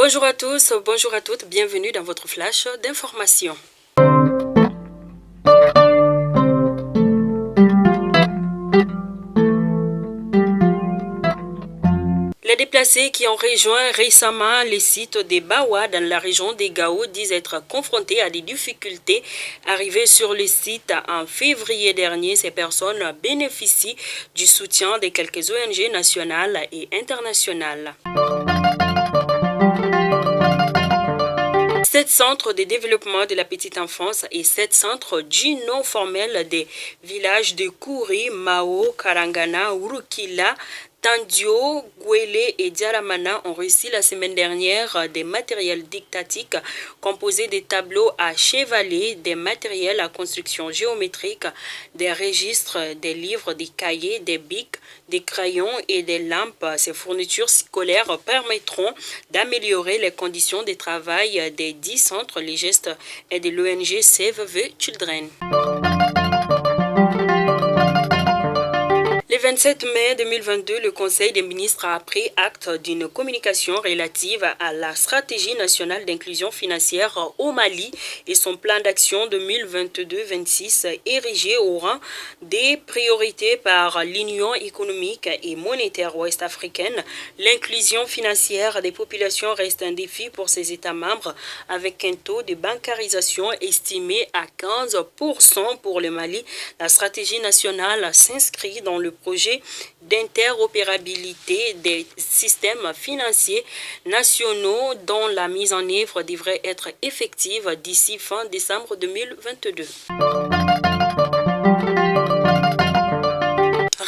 Bonjour à tous, bonjour à toutes, bienvenue dans votre flash d'information. Les déplacés qui ont rejoint récemment les sites des Bawa dans la région des Gao disent être confrontés à des difficultés. Arrivées sur le site en février dernier, ces personnes bénéficient du soutien de quelques ONG nationales et internationales. 7 centres de développement de la petite enfance et 7 centres dits non formels des villages de Kouri, Mao, Karangana, Urukila, Tandio, Gwele et Diaramana ont reçu la semaine dernière des matériels didactiques composés de tableaux à chevalet, des matériels à construction géométrique, des registres, des livres, des cahiers, des bics, des crayons et des lampes. Ces fournitures scolaires permettront d'améliorer les conditions de travail des 10 centres. Les gestes et de l'ONG Save the Children. Le 27 mai 2022, le Conseil des ministres a pris acte d'une communication relative à la stratégie nationale d'inclusion financière au Mali et son plan d'action 2022-26 érigé au rang des priorités par l'Union économique et monétaire ouest-africaine. L'inclusion financière des populations reste un défi pour ses États membres avec un taux de bancarisation estimé à 15% pour le Mali. La stratégie nationale s'inscrit dans le projet d'interopérabilité des systèmes financiers nationaux dont la mise en œuvre devrait être effective d'ici fin décembre 2022.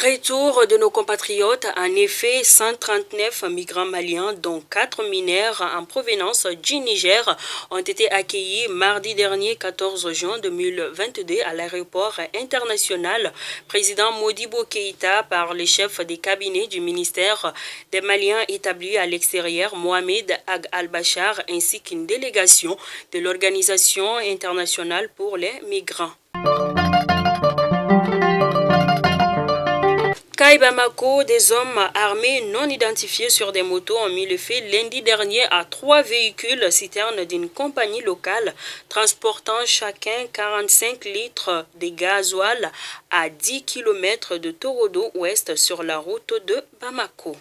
Retour de nos compatriotes, en effet, 139 migrants maliens, dont 4 mineurs en provenance du Niger, ont été accueillis mardi dernier, 14 juin 2022, à l'aéroport international président Modibo Keïta par le chef des cabinets du ministère des Maliens établi à l'extérieur, Mohamed Ag Al-Bachar, ainsi qu'une délégation de l'Organisation internationale pour les migrants. Kai Bamako, des hommes armés non identifiés sur des motos ont mis le feu lundi dernier à 3 véhicules citernes d'une compagnie locale transportant chacun 45 litres de gasoil à 10 km de Torodo Ouest sur la route de Bamako.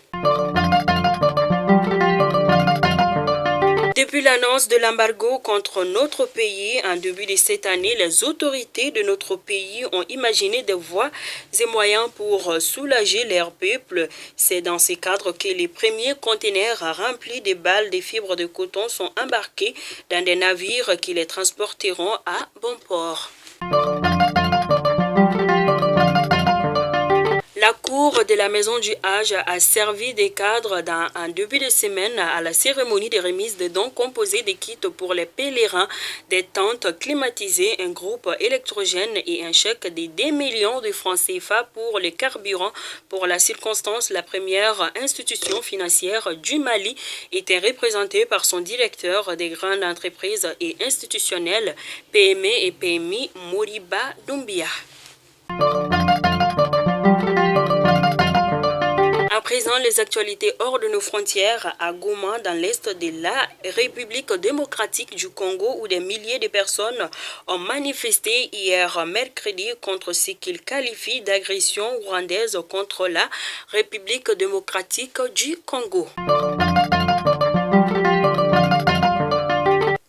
Depuis l'annonce de l'embargo contre notre pays en début de cette année, les autorités de notre pays ont imaginé des voies et moyens pour soulager leur peuple. C'est dans ce cadre que les premiers conteneurs remplis de balles de fibres de coton sont embarqués dans des navires qui les transporteront à bon port. La cour de la maison du Hajj a servi de cadre en début de semaine à la cérémonie de remise de dons composés de kits pour les pèlerins, des tentes climatisées, un groupe électrogène et un chèque de 2 millions de francs CFA pour le carburant. Pour la circonstance, la première institution financière du Mali était représentée par son directeur des grandes entreprises et institutionnelles, PME et PMI, Moriba Doumbia. À présent, les actualités hors de nos frontières, à Goma, dans l'est de la République démocratique du Congo, où des milliers de personnes ont manifesté hier mercredi contre ce qu'ils qualifient d'agression rwandaise contre la République démocratique du Congo.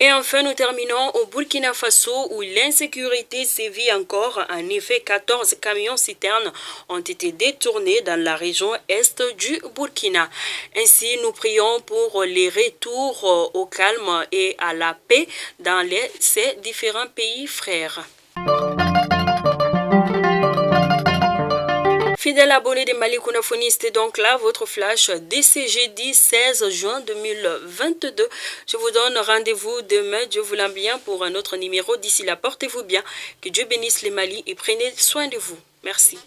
Et enfin, nous terminons au Burkina Faso où l'insécurité sévit encore. En effet, 14 camions-citernes ont été détournés dans la région est du Burkina. Ainsi, nous prions pour les retours au calme et à la paix dans ces différents pays frères. Fidèle abonné de Mali Kounafoni, c'était donc là votre flash dès ce jeudi 16 juin 2022. Je vous donne rendez-vous demain, Dieu voulant bien, pour un autre numéro. D'ici là, portez-vous bien, que Dieu bénisse les Mali et prenez soin de vous. Merci.